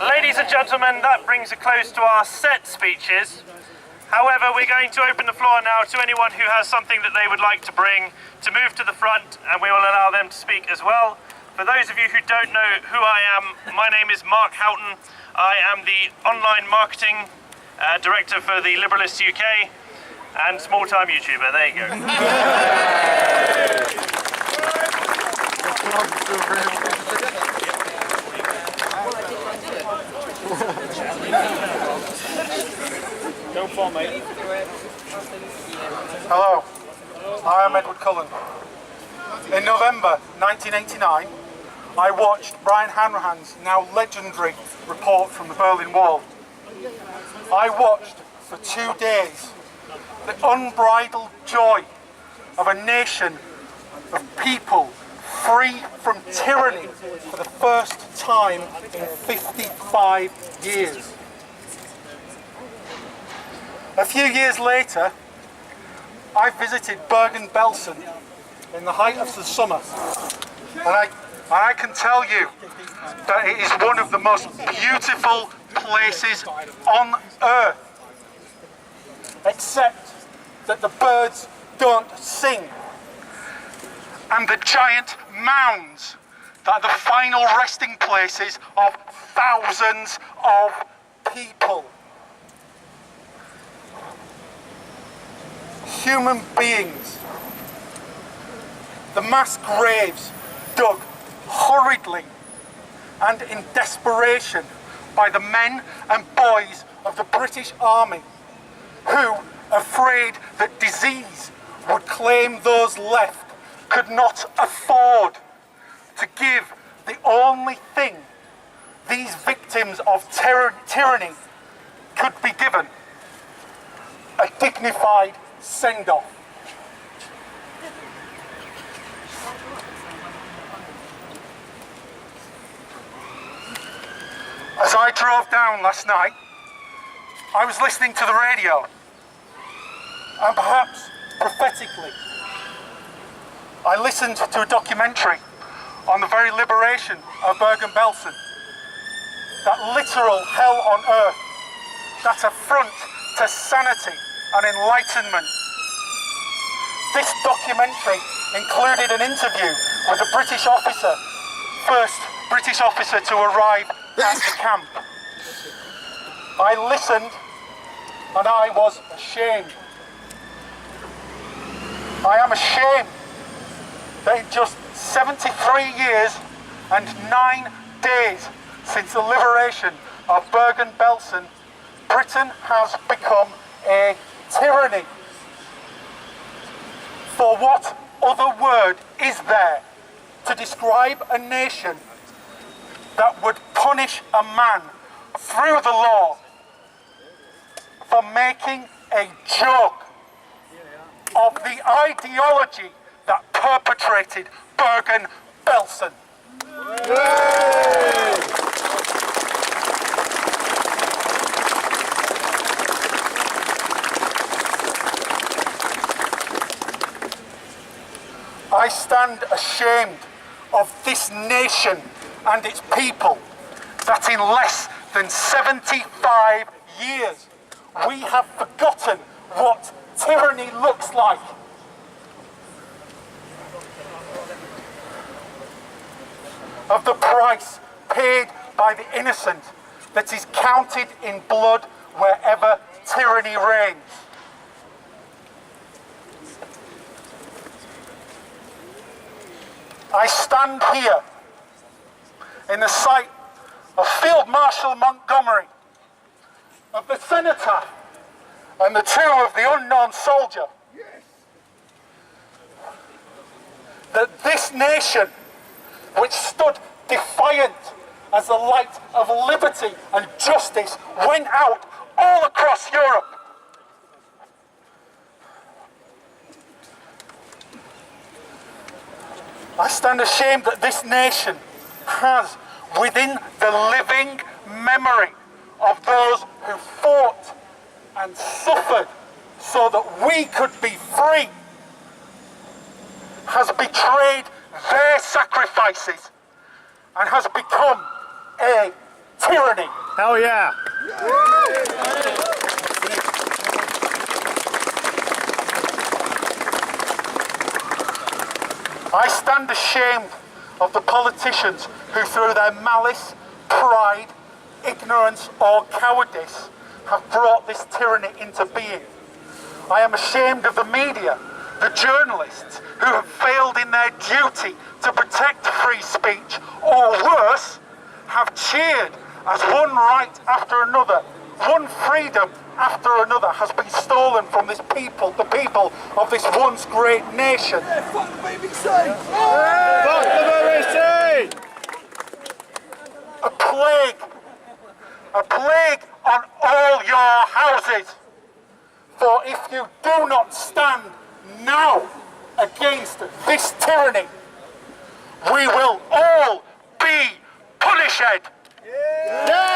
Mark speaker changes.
Speaker 1: Ladies and gentlemen, that brings a close to our set speeches. However, we're going to open the floor now to anyone who has something that they would like to bring to move to the front, and we will allow them to speak as well. For those of you who don't know who I am, my name is Mark Houghton. I am the online marketing director for the Liberalist UK and small-time YouTuber. There you go.
Speaker 2: Don't fall, mate.
Speaker 3: Hello, I am Edward Cullen. In November 1989, I watched Brian Hanrahan's now legendary report from the Berlin Wall. I watched for 2 days the unbridled joy of a nation of people free from tyranny for the first time in 55 years. A few years later, I visited Bergen-Belsen in the height of the summer, and I can tell you that it is one of the most beautiful places on earth, except that the birds don't sing, and the giant mounds that are the final resting places of thousands of people. Human beings. The mass graves dug hurriedly and in desperation by the men and boys of the British Army, who, afraid that disease would claim those left, could not afford to give the only thing these victims of tyranny could be given: a dignified send-off. As I drove down last night, I was listening to the radio, and perhaps prophetically, I listened to a documentary on the very liberation of Bergen-Belsen, that literal hell on earth, that affront to sanity and enlightenment. This documentary included an interview with a British officer, first British officer to arrive at the camp. I listened and I was ashamed. I am ashamed that in just 73 years and 9 days since the liberation of Bergen-Belsen, Britain has become a tyranny. For what other word is there to describe a nation that would punish a man through the law for making a joke of the ideology that perpetrated Bergen-Belsen? I stand ashamed of this nation and its people, that in less than 75 years we have forgotten what tyranny looks like. Of the price paid by the innocent that is counted in blood wherever tyranny reigns. I stand here in the sight of Field Marshal Montgomery, of the Senator, and the tomb of the unknown soldier. That this nation, which stood defiant as the light of liberty and justice went out all across Europe, I stand ashamed that this nation has within the living memory of those who fought and suffered so that we could be free, has betrayed their sacrifices and has become a tyranny.
Speaker 1: Hell yeah.
Speaker 3: I stand ashamed of the politicians who, through their malice, pride, ignorance or cowardice, have brought this tyranny into being. I am ashamed of the media, the journalists who have failed in their duty to protect free speech, or worse, have cheered as one right after another, one freedom after another has been stolen from this people, the people of this once great nation.
Speaker 2: Fuck the BBC!
Speaker 1: Fuck the BBC!
Speaker 3: A plague on all your houses. For if you do not stand now against this tyranny, we will all be punished.
Speaker 1: Yeah!